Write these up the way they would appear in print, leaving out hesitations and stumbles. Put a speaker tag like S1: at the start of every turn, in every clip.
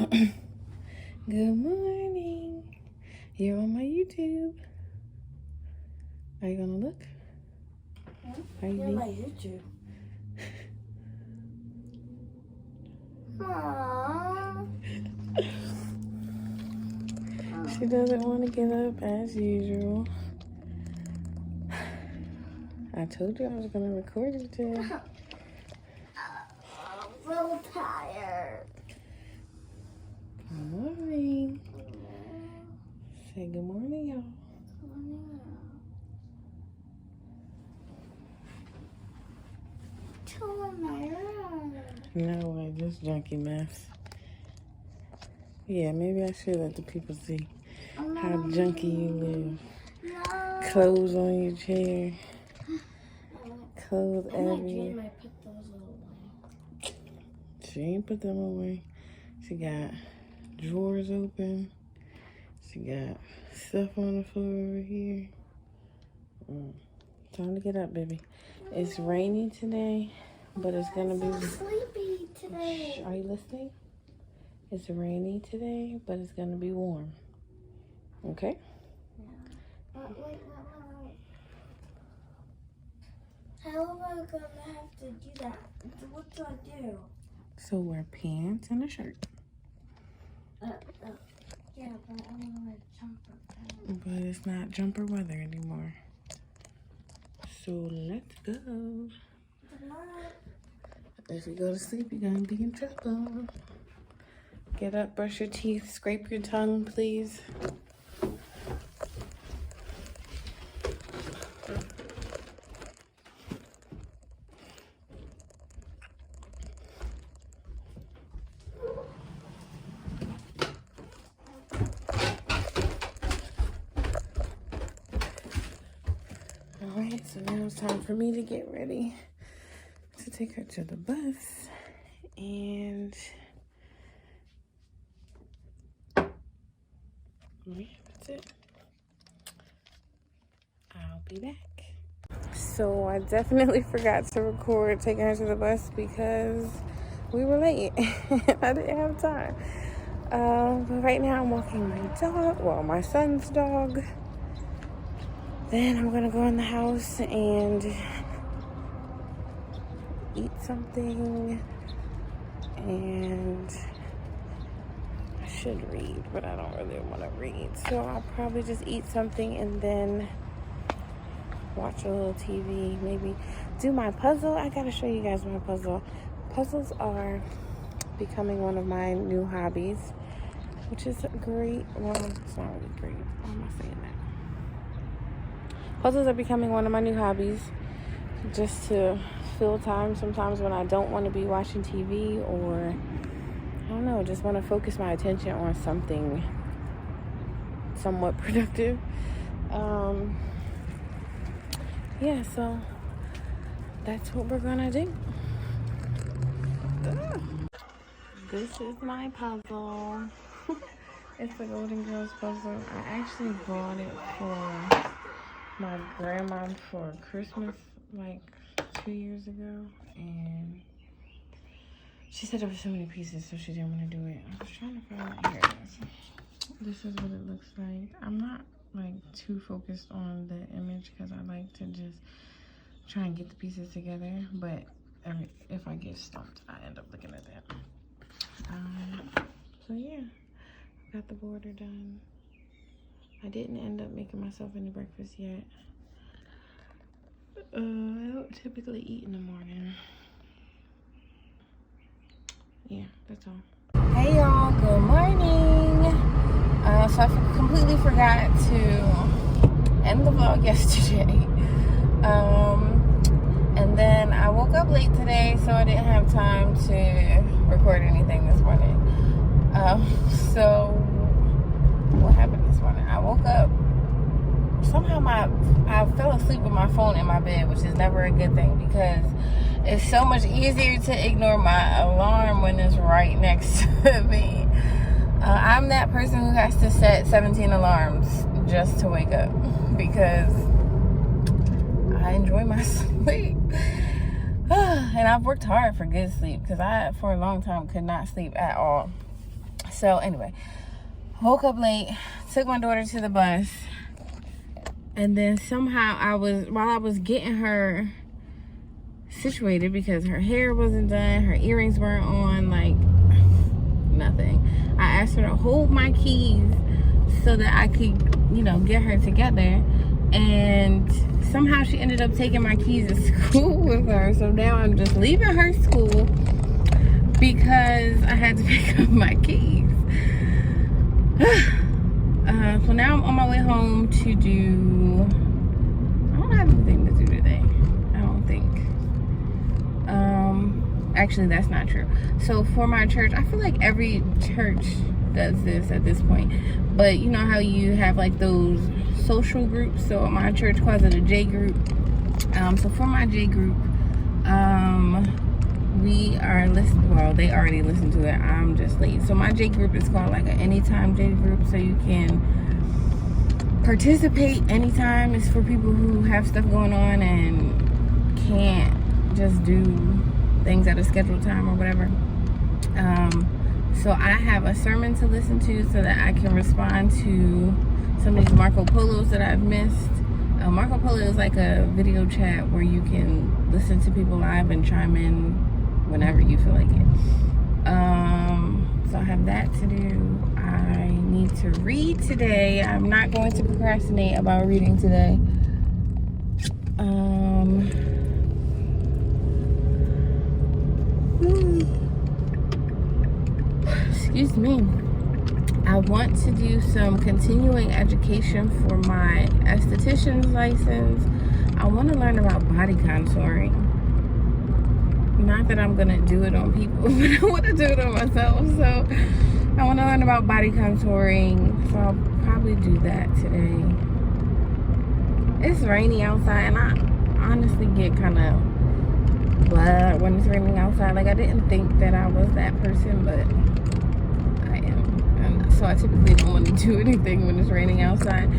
S1: Good morning. You're on my YouTube. Are you gonna look?
S2: Are you on my YouTube? Aww.
S1: She doesn't want to get up as usual. I told you I was gonna record it today.
S2: I'm so tired.
S1: Good morning. Say good morning, y'all. No way, just junkie mess. Yeah, maybe I should let the people see how junky you live.
S2: No.
S1: Clothes on your chair. Clothes
S2: In my
S1: everywhere.
S2: dream, I put those away.
S1: She ain't put them away. She got drawers open. She got stuff on the floor over here. Time to get up, baby. It's rainy today, but it's gonna be.
S2: I'm so sleepy today.
S1: Are you listening? It's rainy today, but it's gonna be warm. Okay?
S2: Wait. How am I gonna have to do that? What do I do?
S1: So wear pants and a shirt.
S2: Yeah, but I don't know where to jump up.
S1: But it's not jumper weather anymore. So let's go. If you go to sleep, you're gonna be in trouble. Get up, brush your teeth, scrape your tongue, please. Alright, so now it's time for me to get ready to take her to the bus. And yeah, that's it. I'll be back. So I definitely forgot to record taking her to the bus because we were late. I didn't have time. But right now I'm walking my dog, well, my son's dog. Then I'm gonna go in the house and eat something, and I should read, but I don't really want to read. So I'll probably just eat something and then watch a little TV, maybe do my puzzle. I gotta show you guys my puzzle. Puzzles are becoming one of my new hobbies, which is great. Well, it's not really great. Why am I saying that? Puzzles are becoming one of my new hobbies, just to fill time sometimes when I don't want to be watching TV, or I don't know, just want to focus my attention on something somewhat productive. Yeah, so that's what we're gonna do. This is my puzzle. It's the Golden Girls puzzle. I actually bought it for my grandma for Christmas like 2 years ago, and she said there were so many pieces, so she didn't want to do it. I was trying to find it. Here it is. This is what it looks like. I'm not like too focused on the image because I like to just try and get the pieces together, but if I get stumped, I end up looking at that. So yeah, got the border done. I didn't end up making myself any breakfast yet. I don't typically eat in the morning. Yeah, that's all. Hey y'all, good morning. So I completely forgot to end the vlog yesterday. And then I woke up late today, so I didn't have time to record anything this morning. So what happened this morning? I woke up. Somehow I fell asleep with my phone in my bed, which is never a good thing because it's so much easier to ignore my alarm when it's right next to me. I'm that person who has to set 17 alarms just to wake up because I enjoy my sleep. And I've worked hard for good sleep because I, for a long time, could not sleep at all. So anyway, woke up late, took my daughter to the bus, and then somehow while I was getting her situated, because her hair wasn't done, her earrings weren't on, like nothing, I asked her to hold my keys so that I could, you know, get her together. And somehow she ended up taking my keys to school with her. So now I'm just leaving her school because I had to pick up my keys. So now I'm on my way home to do, I don't have anything to do today, I don't think. Actually, that's not true. So for my church, I feel like every church does this at this point, but you know how you have like those social groups? So my church calls it a J group. So for my J group, we are listening, well, they already listened to it, I'm just late. So my J group is called like an anytime J group, so you can participate anytime. It's for people who have stuff going on and can't just do things at a scheduled time or whatever. So I have a sermon to listen to so that I can respond to some of these Marco Polos that I've missed. Marco Polo is like a video chat where you can listen to people live and chime in whenever you feel like it. So I have that to do. I need to read today. I'm not going to procrastinate about reading today. Excuse me. I want to do some continuing education for my esthetician's license. I want to learn about body contouring. Not that I'm going to do it on people, but I want to do it on myself. So I want to learn about body contouring. So I'll probably do that today. It's rainy outside, and I honestly get kind of blah when it's raining outside. Like, I didn't think that I was that person, but I am. And so I typically don't want to do anything when it's raining outside,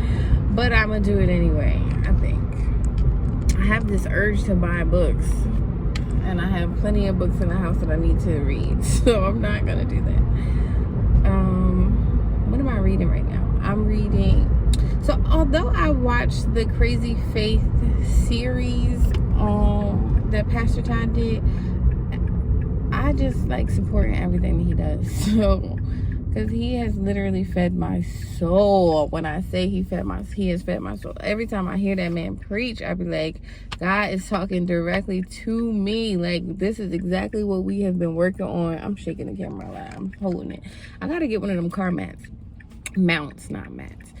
S1: but I'm going to do it anyway, I think. I have this urge to buy books, and I have plenty of books in the house that I need to read, so I'm not going to do that. What am I reading right now? I'm reading, so although I watched the Crazy Faith series that Pastor Todd did, I just like supporting everything that he does. So, because he has literally fed my soul. When I say he has fed my soul. Every time I hear that man preach, I be like, God is talking directly to me. Like, this is exactly what we have been working on. I'm shaking the camera a lot. I'm holding it. I gotta get one of them car mounts, not mats.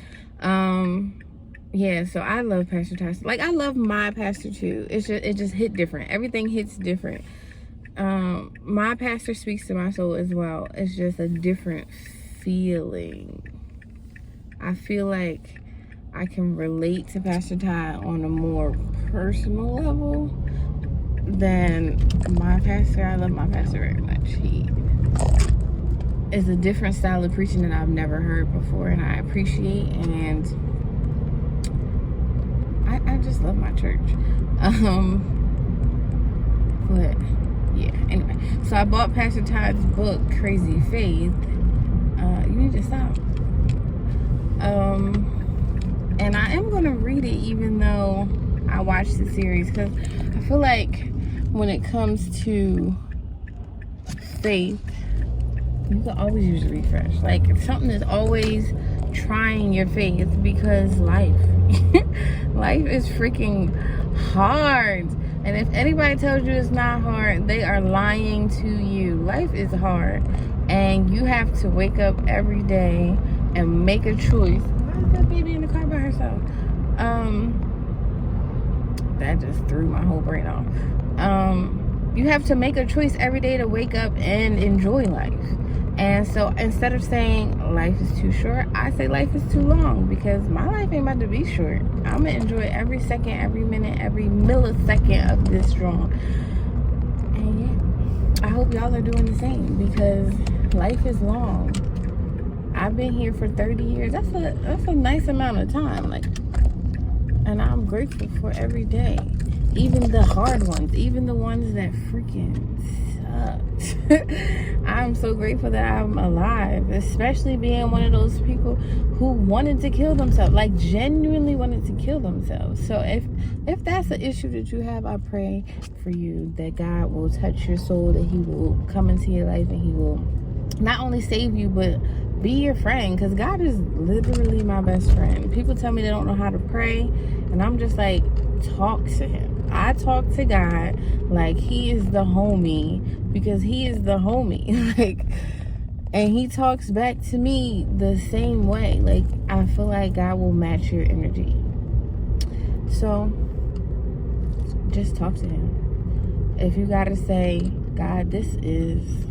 S1: Yeah, so I love Pastor Todd. Like, I love my pastor too. It just hit different. Everything hits different. My pastor speaks to my soul as well. It's just a different feeling. I feel like I can relate to Pastor Todd on a more personal level than my pastor. I love my pastor very much. He is a different style of preaching that I've never heard before, and I appreciate, and I just love my church. But yeah, anyway, so I bought Pastor Todd's book, Crazy Faith. You need to stop. And I am going to read it even though I watched the series, because I feel like when it comes to faith, you can always use a refresh. Like, something is always trying your faith, because life is freaking hard. And if anybody tells you it's not hard, they are lying to you. Life is hard, and you have to wake up every day and make a choice. Why is that baby in the car by herself? That just threw my whole brain off. You have to make a choice every day to wake up and enjoy life. And so instead of saying life is too short, I say life is too long, because my life ain't about to be short. I'm going to enjoy every second, every minute, every millisecond of this drawing. And yeah, I hope y'all are doing the same, because life is long. I've been here for 30 years. That's a nice amount of time. Like, and I'm grateful for every day. Even the hard ones, even the ones that freaking sucked. I'm so grateful that I'm alive, especially being one of those people who wanted to kill themselves, like genuinely wanted to kill themselves. So if that's an issue that you have, I pray for you that God will touch your soul, that he will come into your life and he will not only save you, but be your friend, because God is literally my best friend. People tell me they don't know how to pray, and I'm just like, talk to him. I talk to God like he is the homie, because he is the homie. Like, and he talks back to me the same way. Like, I feel like God will match your energy. So just talk to him. If you gotta say, God, this is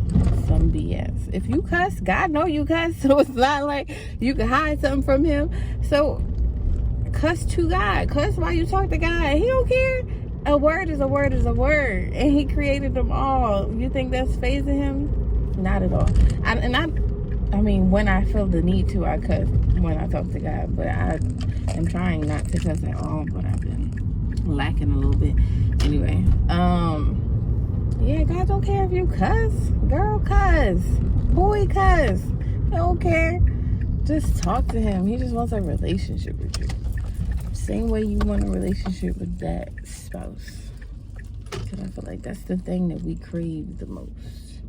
S1: some BS. If you cuss, God know you cuss, so it's not like you can hide something from him. So cuss to God. Cuss while you talk to God. He don't care. A word is a word is a word, and he created them all. You think that's phasing him? Not at all. I mean, when I feel the need to, I cuss when I talk to God, but I am trying not to cuss at all, but I've been lacking a little bit. Anyway, yeah, God don't care if you cuss. Girl, cuss. Boy, cuss. He don't care. Just talk to him. He just wants a relationship with you. Same way you want a relationship with that spouse. Because I feel like that's the thing that we crave the most.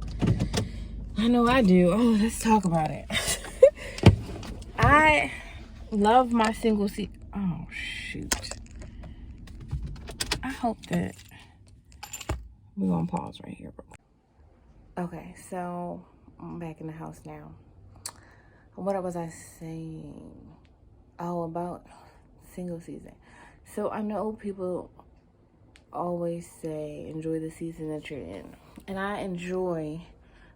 S1: I know I do. Oh, let's talk about it. I love my single seat. Oh, shoot. I hope that we're going to pause right here. Okay, so I'm back in the house now. What was I saying? Oh, about single season. So I know people always say enjoy the season that you're in, and I enjoy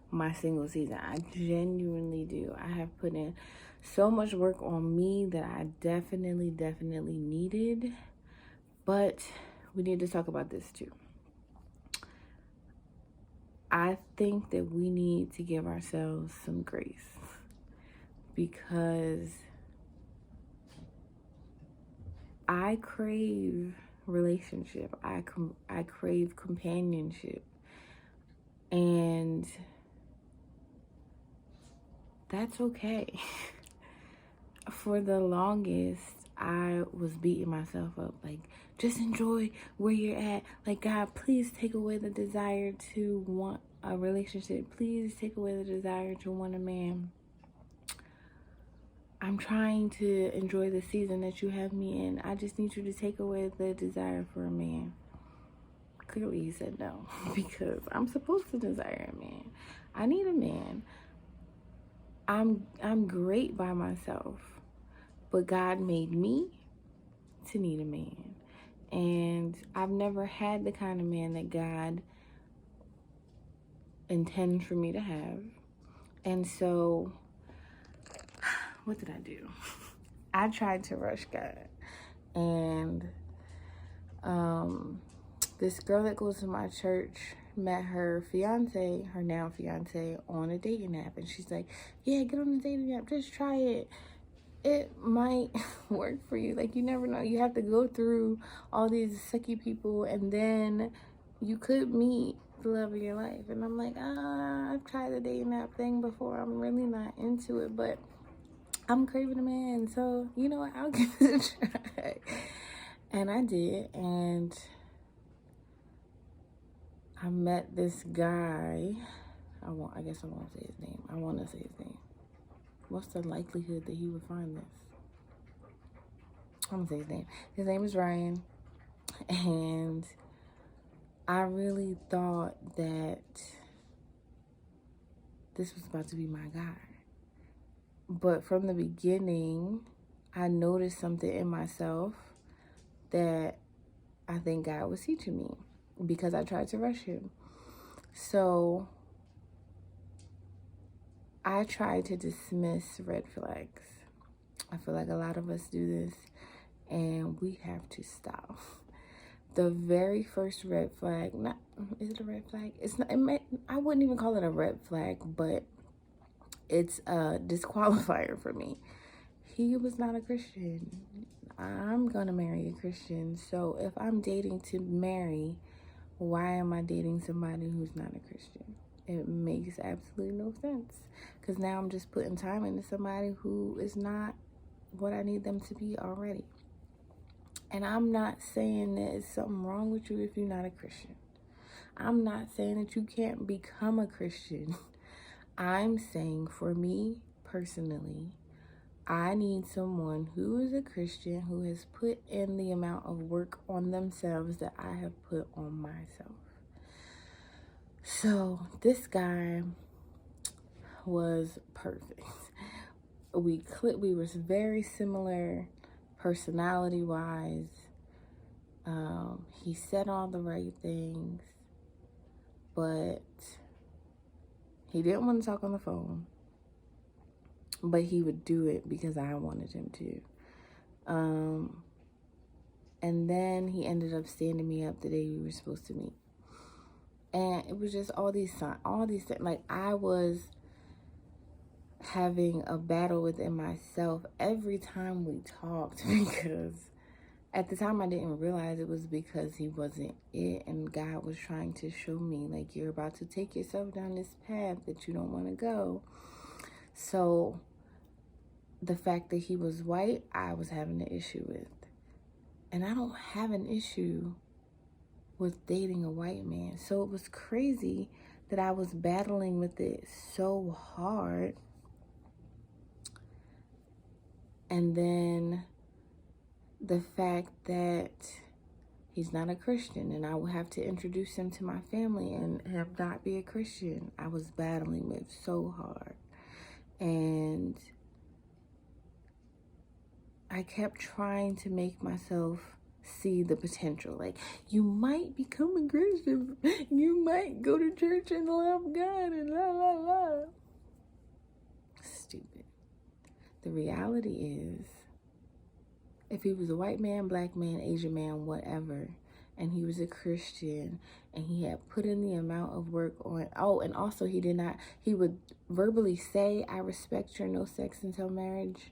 S1: my single season. I genuinely do. I have put in so much work on me that I definitely needed, but we need to talk about this too. I think that we need to give ourselves some grace, because I crave relationship. I crave companionship, and that's okay. For the longest, I was beating myself up, like, just enjoy where you're at. Like, God, please take away the desire to want a relationship. Please take away the desire to want a man. I'm trying to enjoy the season that you have me in. I just need you to take away the desire for a man. Clearly he said no, because I'm supposed to desire a man. I need a man. I'm great by myself, but God made me to need a man. And I've never had the kind of man that God intends for me to have. And so, what did I do? I tried to rush God. And this girl that goes to my church met her fiance, her now fiance, on a dating app. And she's like, yeah, get on the dating app. Just try it. It might work for you. Like, you never know. You have to go through all these sucky people, and then you could meet the love of your life. And I'm like, I've tried the dating app thing before. I'm really not into it, but I'm craving a man. So, you know what? I'll give it a try. And I did. And I met this guy. I guess I won't say his name. I want to say his name. What's the likelihood that he would find this? I'm gonna say his name. His name is Ryan. And I really thought that this was about to be my guy. But from the beginning, I noticed something in myself that I think God was teaching me, because I tried to rush him. So I tried to dismiss red flags. I feel like a lot of us do this, and we have to stop. The very first red flag, is it a red flag? It's not. I wouldn't even call it a red flag, but it's a disqualifier for me. He was not a Christian. I'm gonna marry a Christian. So if I'm dating to marry, why am I dating somebody who's not a Christian? It makes absolutely no sense. Because now I'm just putting time into somebody who is not what I need them to be already. And I'm not saying that there's something wrong with you if you're not a Christian. I'm not saying that you can't become a Christian. I'm saying for me personally, I need someone who is a Christian who has put in the amount of work on themselves that I have put on myself. So this guy was perfect. We were very similar personality wise. He said all the right things, but he didn't want to talk on the phone. But he would do it because I wanted him to. And then he ended up standing me up the day we were supposed to meet. And it was just all these things. Like, I was having a battle within myself every time we talked, because at the time I didn't realize it was because he wasn't it, and God was trying to show me, like, you're about to take yourself down this path that you don't want to go. So the fact that he was white, I was having an issue with. And I don't have an issue with dating a white man. So it was crazy that I was battling with it so hard. And then the fact that he's not a Christian and I would have to introduce him to my family and have not be a Christian, I was battling with so hard. And I kept trying to make myself see the potential. Like, you might become a Christian. You might go to church and love God and la la la. Stupid. The reality is, if he was a white man, black man, Asian man, whatever, and he was a Christian and he had put in the amount of work on, and also he would verbally say, I respect your no sex until marriage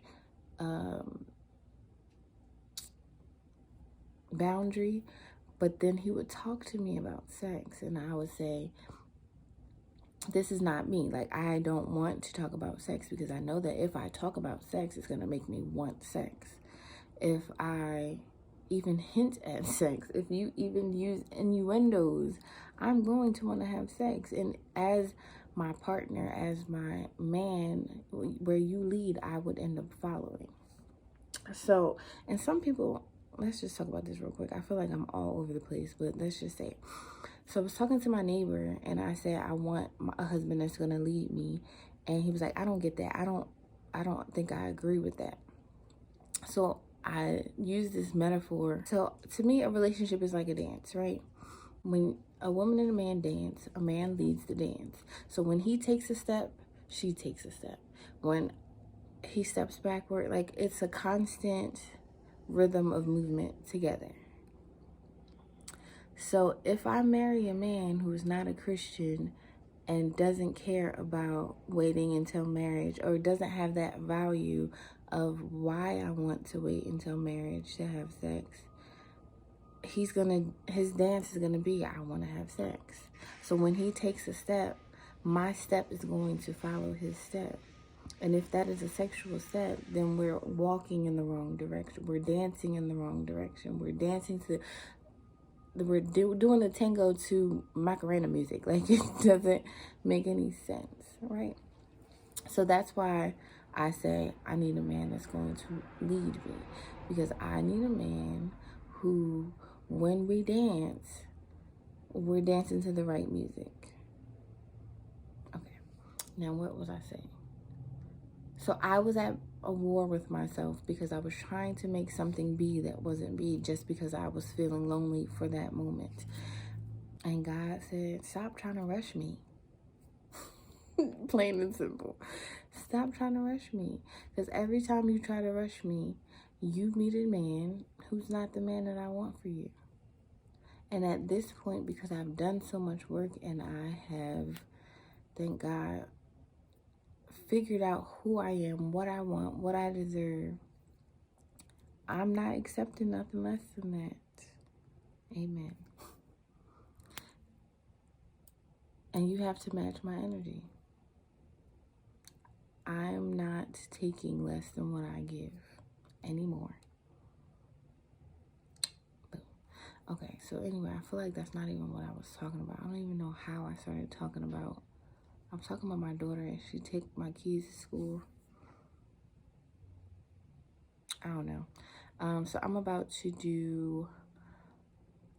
S1: boundary, but then he would talk to me about sex and I would say, this is not me. Like, I don't want to talk about sex because I know that if I talk about sex, it's going to make me want sex. If I even hint at sex, if you even use innuendos, I'm going to want to have sex. And as my partner, as my man, where you lead, I would end up following. So, and some people, let's just talk about this real quick. I feel like I'm all over the place, but let's just say. So I was talking to my neighbor and I said, I want a husband that's going to lead me. And he was like, I don't get that. I don't think I agree with that. So I use this metaphor. So to me, a relationship is like a dance, right? When a woman and a man dance, a man leads the dance. So when he takes a step, she takes a step. When he steps backward, like, it's a constant rhythm of movement together. So if I marry a man who's not a Christian and doesn't care about waiting until marriage, or doesn't have that value of why I want to wait until marriage to have sex, his dance is gonna be, I want to have sex. So when he takes a step, my step is going to follow his step. And if that is a sexual step, then we're walking in the wrong direction. We're dancing in the wrong direction. We're doing the tango to Macarena music. Like, it doesn't make any sense, right? So that's why I say I need a man that's going to lead me. Because I need a man who, when we dance, we're dancing to the right music. Okay. Now, what was I saying? So I was at a war with myself because I was trying to make something be that wasn't be, just because I was feeling lonely for that moment. And God said, stop trying to rush me. Plain and simple. Stop trying to rush me. Because every time you try to rush me, you meet a man who's not the man that I want for you. And at this point, because I've done so much work and I have, thank God, figured out who I am, what I want, what I deserve, I'm not accepting nothing less than that. Amen. And you have to match my energy. I'm not taking less than what I give anymore. Okay, so anyway, I feel like that's not even what I was talking about. I don't even know how I started talking about. I'm talking about my daughter and she take my keys to school. I don't know. So I'm about to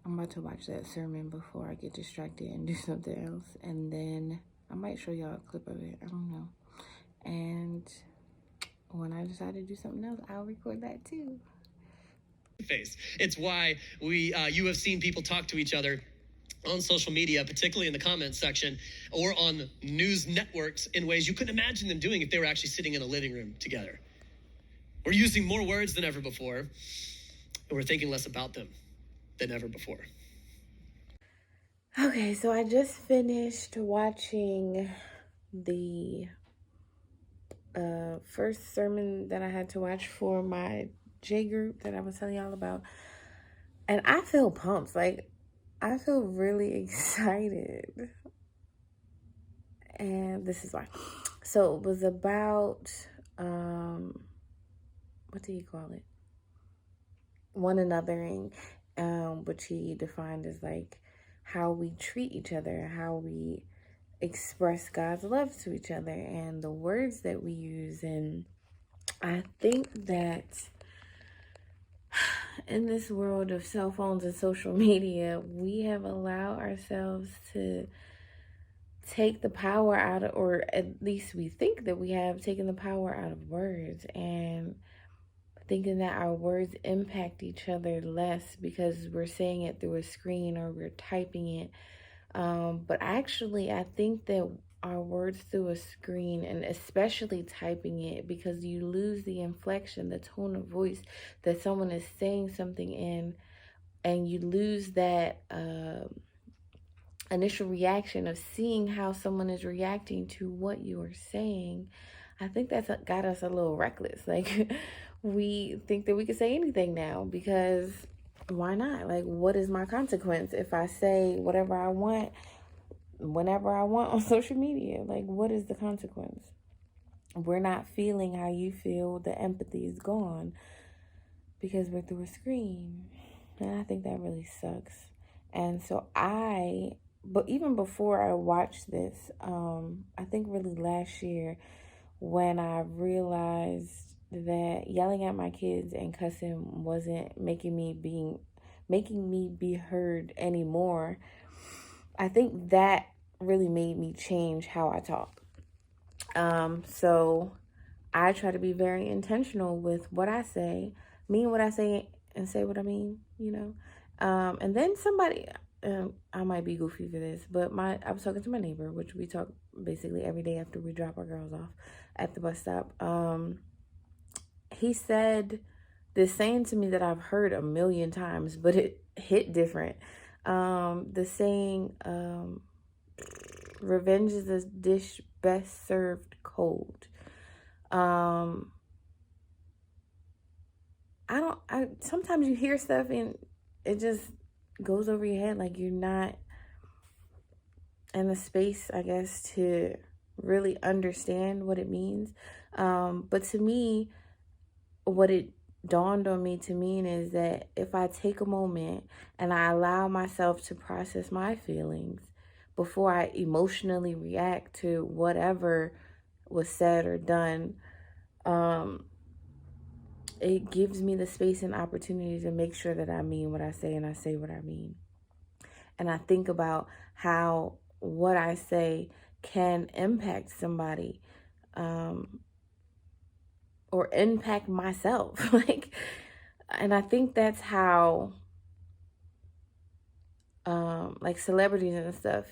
S1: watch that sermon before I get distracted and do something else. And then I might show y'all a clip of it. I don't know. And when I decide to do something else, I'll record that too.
S3: Face. It's why you have seen people talk to each other on social media, particularly in the comments section, or on news networks in ways you couldn't imagine them doing if they were actually sitting in a living room together. We're using more words than ever before, and we're thinking less about them than ever before.
S1: Okay, so I just finished watching the first sermon that I had to watch for my J group that I was telling y'all about. And I feel pumped. Like, I feel really excited. And this is why. So it was about, what do you call it? One anothering, which he defined as like how we treat each other, how we express God's love to each other, and the words that we use. And I think that in this world of cell phones and social media, we have allowed ourselves to take the power out of, or at least we think that we have taken the power out of words, and thinking that our words impact each other less because we're saying it through a screen or we're typing it. But actually, I think that our words through a screen, and especially typing it, because you lose the inflection, the tone of voice that someone is saying something in, and you lose that initial reaction of seeing how someone is reacting to what you are saying. I think that's got us a little reckless. Like, we think that we can say anything now because why not? Like, what is my consequence if I say whatever I want whenever I want on social media? Like, what is the consequence? We're not feeling how you feel. The empathy is gone because we're through a screen. And I think that really sucks. And so but even before I watched this, I think really last year, when I realized that yelling at my kids and cussing wasn't making me be heard anymore, I think that really made me change how I talk. So I try to be very intentional with what I say, mean what I say, and say what I mean, you know. And then somebody, I might be goofy for this, but I was talking to my neighbor, which we talk basically every day after we drop our girls off at the bus stop. He said this saying to me that I've heard a million times, but it hit different. The saying, revenge is a dish best served cold. Sometimes you hear stuff and it just goes over your head, like you're not in the space, I guess, to really understand what it means. But to me, what it dawned on me to mean is that if I take a moment and I allow myself to process my feelings before I emotionally react to whatever was said or done, it gives me the space and opportunity to make sure that I mean what I say and I say what I mean. And I think about how what I say can impact somebody, or impact myself. And I think that's how, like celebrities and stuff,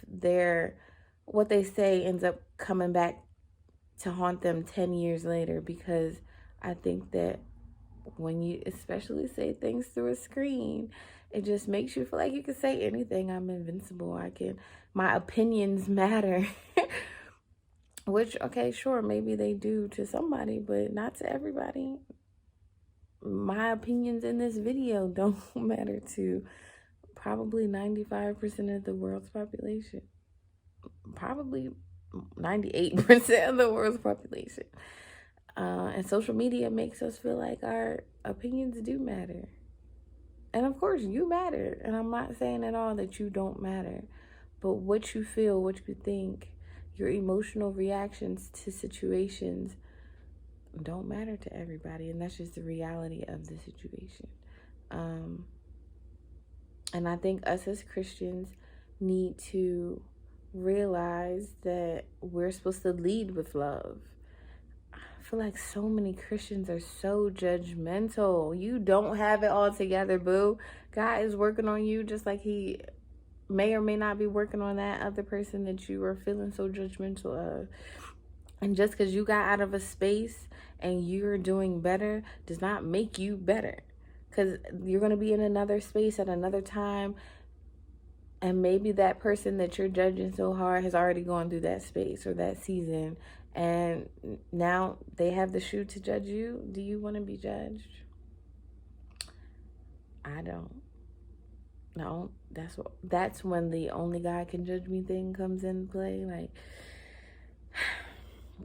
S1: what they say ends up coming back to haunt them 10 years later, because I think that when you especially say things through a screen, it just makes you feel like you can say anything. I'm invincible. My opinions matter. Which, okay, sure, maybe they do to somebody, but not to everybody. My opinions in this video don't matter to probably 95% of the world's population. probably 98% of the world's population. And social media makes us feel like our opinions do matter. And of course, you matter. And I'm not saying at all that you don't matter. But what you feel, what you think, your emotional reactions to situations don't matter to everybody. And that's just the reality of the situation. And I think us as Christians need to realize that we're supposed to lead with love. I feel like so many Christians are so judgmental. You don't have it all together, boo. God is working on you just like he may or may not be working on that other person that you are feeling so judgmental of. And just because you got out of a space and you're doing better does not make you better. Because you're going to be in another space at another time. And maybe that person that you're judging so hard has already gone through that space or that season. And now they have the shoe to judge you. Do you want to be judged? I don't. No, that's when the only God can judge me thing comes into play. Like,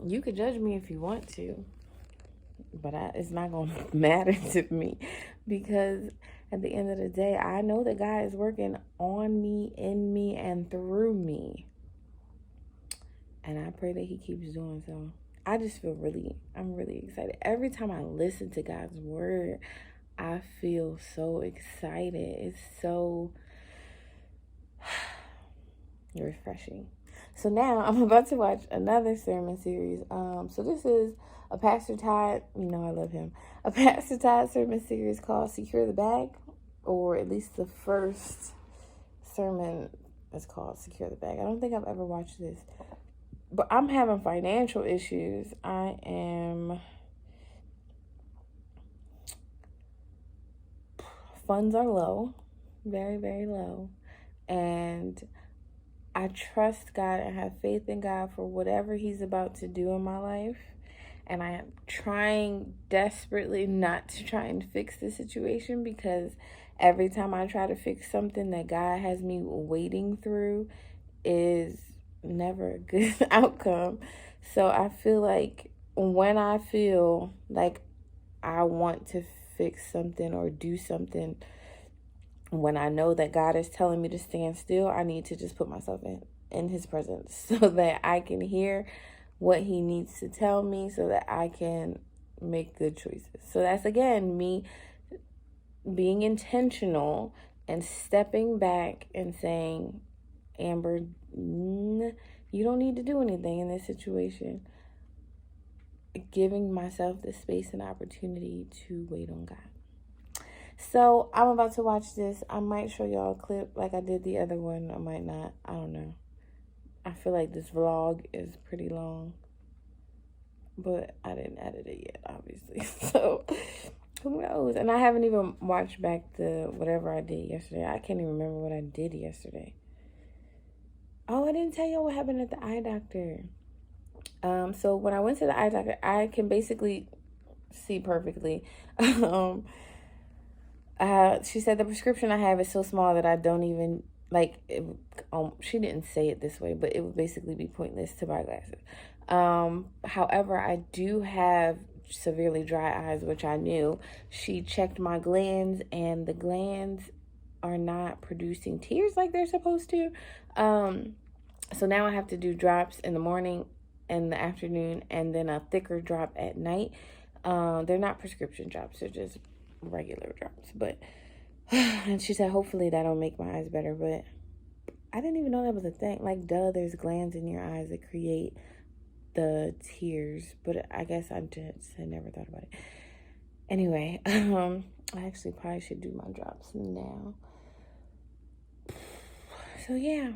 S1: you could judge me if you want to, but it's not going to matter to me, because at the end of the day, I know that God is working on me, in me, and through me. And I pray that he keeps doing so. I just feel I'm really excited. Every time I listen to God's word, I feel so excited. It's so refreshing. So now I'm about to watch another sermon series. So this is a Pastor Todd, I love him, a Pastor Todd sermon series called Secure the Bag, or at least the first sermon is called Secure the Bag. I don't think I've ever watched this, but I'm having financial issues. Funds are low, very, very low, and I trust God and have faith in God for whatever he's about to do in my life. And I am trying desperately not to try and fix the situation, because every time I try to fix something that God has me wading through is never a good outcome. So I feel like when I feel like I want to fix something or do something, when I know that God is telling me to stand still, I need to just put myself in his presence so that I can hear what he needs to tell me, so that I can make good choices. So that's, again, me being intentional and stepping back and saying, Amber, you don't need to do anything in this situation. Giving myself the space and opportunity to wait on God. So I'm about to watch this. I might show y'all a clip like I did the other one. I might not. I don't know. I feel like this vlog is pretty long, but I didn't edit it yet, obviously. So who knows? And I haven't even watched back the whatever I did yesterday. I can't even remember what I did yesterday. Oh, I didn't tell y'all what happened at the eye doctor. So when I went to the eye doctor, I can basically see perfectly. She said the prescription I have is so small that I don't even she didn't say it this way, but it would basically be pointless to buy glasses. However, I do have severely dry eyes, which I knew. She checked my glands, and the glands are not producing tears like they're supposed to. So now I have to do drops in the morning and the afternoon, and then a thicker drop at night. They're not prescription drops, they're just regular drops. But and she said hopefully that'll make my eyes better, but I didn't even know that was a thing. Like, duh, there's glands in your eyes that create the tears, but I guess I just had never thought about it. Anyway, I actually probably should do my drops now. So yeah,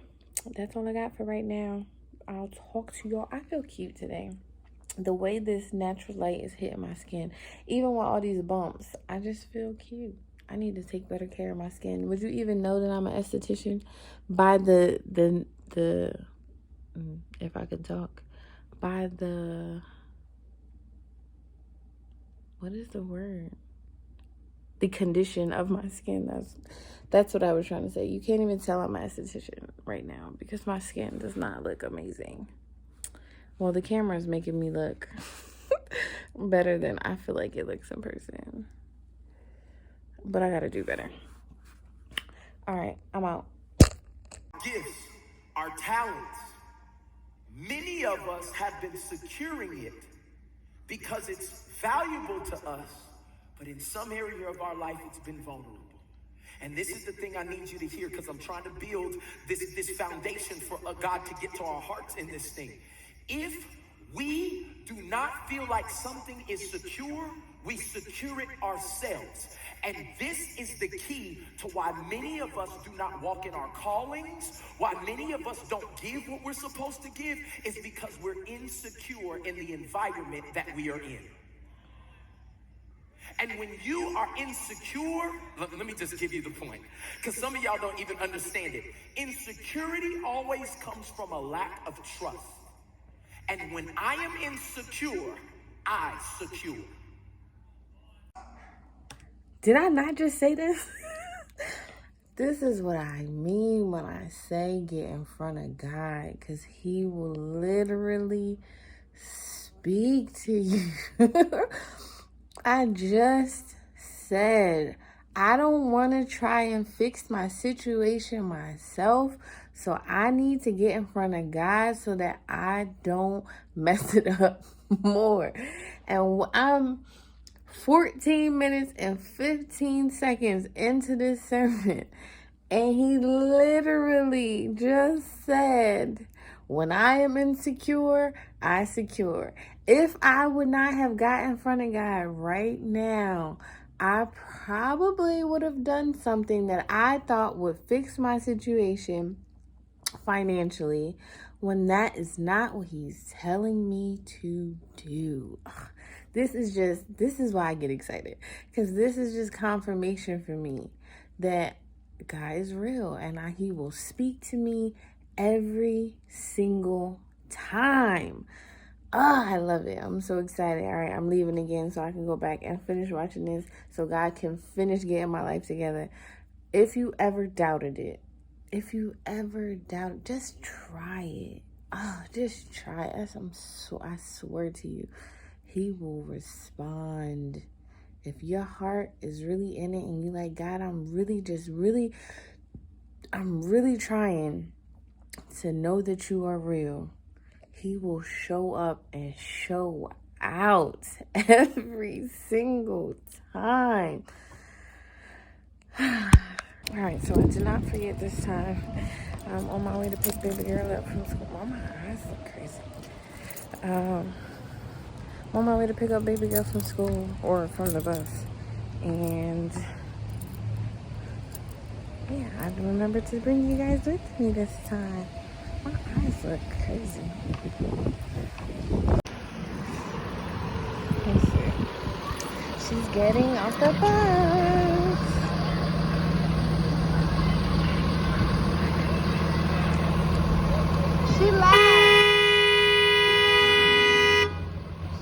S1: that's all I got for right now. I'll talk to y'all. I feel cute today. The way this natural light is hitting my skin, even with all these bumps, I just feel cute. I need to take better care of my skin. Would you even know that I'm an esthetician by the if I could talk, by the, what is the word? the condition of my skin. That's what I was trying to say. You can't even tell I'm an esthetician right now because my skin does not look amazing. Well, the camera is making me look better than I feel like it looks in person. But I gotta do better. All right, I'm out.
S4: Gifts, our talents. Many of us have been securing it because it's valuable to us, but in some area of our life, it's been vulnerable. And this is the thing I need you to hear, because I'm trying to build this foundation for God to get to our hearts in this thing. If we do not feel like something is secure, we secure it ourselves. And this is the key to why many of us do not walk in our callings, why many of us don't give what we're supposed to give, is because we're insecure in the environment that we are in. And when you are insecure, let me just give you the point, because some of y'all don't even understand it. Insecurity always comes from a lack of trust. And when I am insecure, I secure.
S1: Did I not just say this? This is what I mean when I say get in front of God, because he will literally speak to you. I just said, I don't want to try and fix my situation myself, so I need to get in front of God so that I don't mess it up more. And I'm 14 minutes and 15 seconds into this sermon, and he literally just said, when I am insecure, I secure. If I would not have got in front of God right now, I probably would have done something that I thought would fix my situation financially, when that is not what he's telling me to do. This is why I get excited, because this is just confirmation for me that God is real, and he will speak to me every single time. I love it. I'm so excited. All right, I'm leaving again so I can go back and finish watching this so God can finish getting my life together. If you ever doubted it, just try it. Just try it. I swear to you, he will respond. If your heart is really in it and you're like, God, I'm really trying to know that you are real, he will show up and show out every single time. All right, so I did not forget this time. I'm on my way to pick baby girl up from school. Oh, my eyes look crazy. I'm on my way to pick up baby girl from school, or from the bus. And yeah, I remember to bring you guys with me this time. My eyes look crazy. Let's see. She's getting off the bus. She left.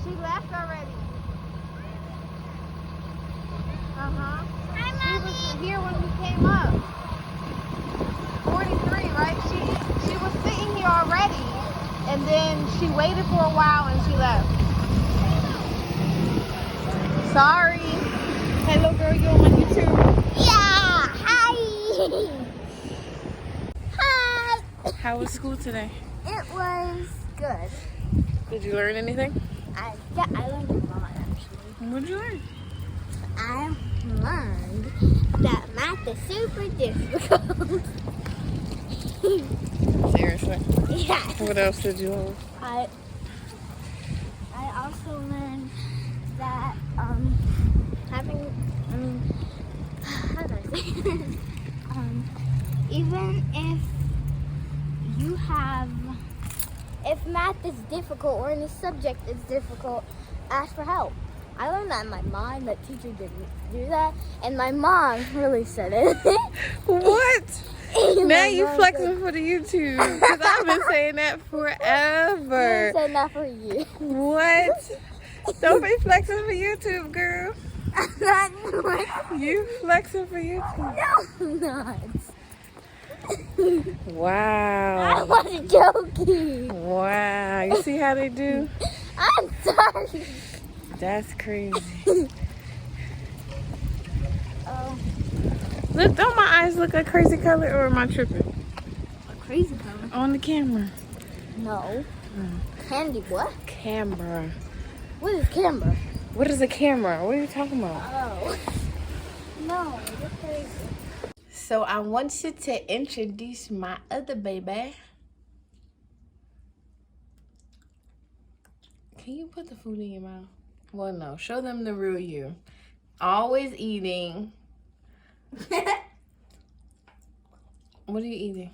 S1: She left already. She was here when we came up. 43, right? She was sitting here already, and then she waited for a while and she left. Sorry. Hello, girl. You on my YouTube?
S2: Yeah. Hi. Hi.
S1: How was school today?
S2: It was good.
S1: Did you learn anything?
S2: I learned a lot actually.
S1: What did you learn?
S2: I learned that math is super difficult.
S1: Seriously?
S2: Yeah.
S1: What else did you learn?
S2: I also learned that how do I say this? Even if math is difficult or any subject is difficult, ask for help. I learned that in my mom, that teacher didn't do that, and my mom really said it.
S1: What? Now you flexing for the YouTube, because I've been saying that forever.
S2: I said that for you.
S1: What? Don't be flexing for YouTube, girl.
S2: I'm not flexing.
S1: You flexing for you?
S2: No, I'm not. I
S1: Wow.
S2: wasn't joking.
S1: Wow. You see how they do?
S2: I'm sorry.
S1: That's crazy.
S2: Oh,
S1: Look, don't my eyes look a crazy color, or am I tripping?
S2: a crazy color.
S1: On the camera.
S2: No. Candy, what?
S1: Camera.
S2: What is camera?
S1: What is a camera? What are you talking about?
S2: Oh. No, you're crazy.
S1: So I want you to introduce my other baby. Can you put the food in your mouth? Well, no. Show them the real you. Always eating. What are you eating?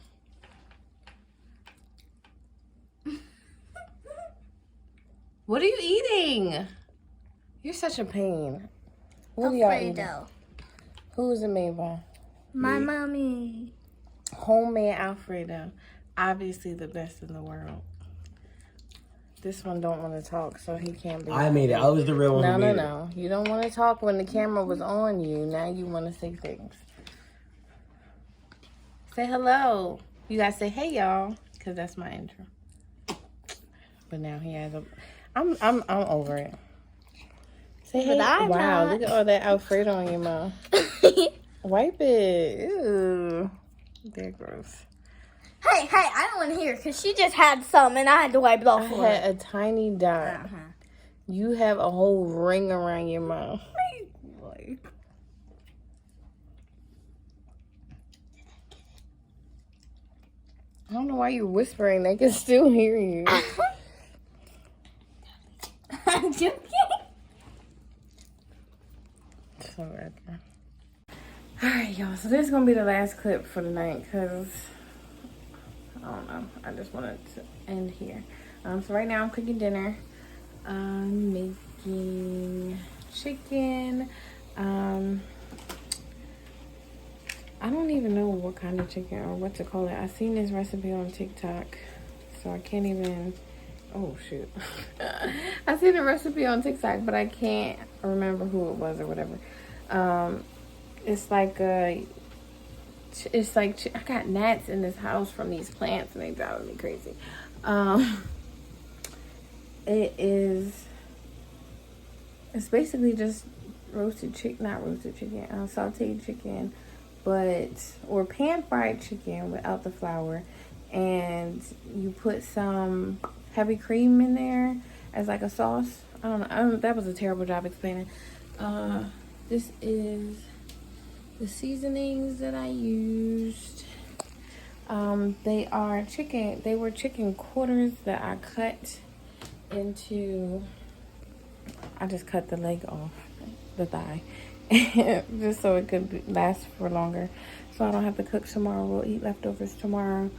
S1: What are you eating? You're such a pain. What are y'all eating?
S2: Alfredo.
S1: Who is it made by?
S2: My mommy.
S1: Homemade Alfredo. Obviously the best in the world. This one don't want to talk, so he can't be.
S5: I made it. I was the real one.
S1: No,
S5: who
S1: no,
S5: made
S1: no. You don't want to talk when the camera was on you. Now you want to say things. Say hello. You gotta say hey y'all, cause that's my intro. But now he has a. I'm over it. Say hey.
S2: But I'm
S1: wow,
S2: not.
S1: look at all that Alfredo on your mouth. Wipe it. Ew. They're gross.
S2: Hey, I don't want to hear because she just had some and I had to wipe it
S1: I
S2: off for her.
S1: had a tiny dot. You have a whole ring around your mouth. I don't know why you're whispering. They can still hear you.
S2: I'm joking.
S1: So bad. Alright, y'all. So this is going to be the last clip for the night because, I don't know. I just wanted to end here. So right now I'm cooking dinner. I'm making chicken. I don't even know what kind of chicken or what to call it. I seen this recipe on TikTok, so I can't even. Oh shoot! I seen a recipe on TikTok, but I can't remember who it was or whatever. It's like I got gnats in this house from these plants, and they drive me crazy. It's basically just sauteed chicken, or pan-fried chicken without the flour, and you put some heavy cream in there as like a sauce. I don't know. That was a terrible job explaining. This is the seasonings that I used. They were chicken quarters that I cut into. I just cut the leg off, the thigh, just so it could last for longer, so I don't have to cook tomorrow. We'll eat leftovers tomorrow.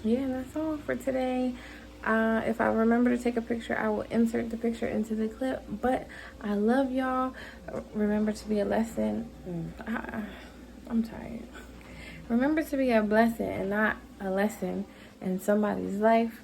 S1: Yeah, that's all for today. If I remember to take a picture, I will insert the picture into the clip. But I love y'all. Remember to be a lesson. I'm tired. Remember to be a blessing and not a lesson in somebody's life.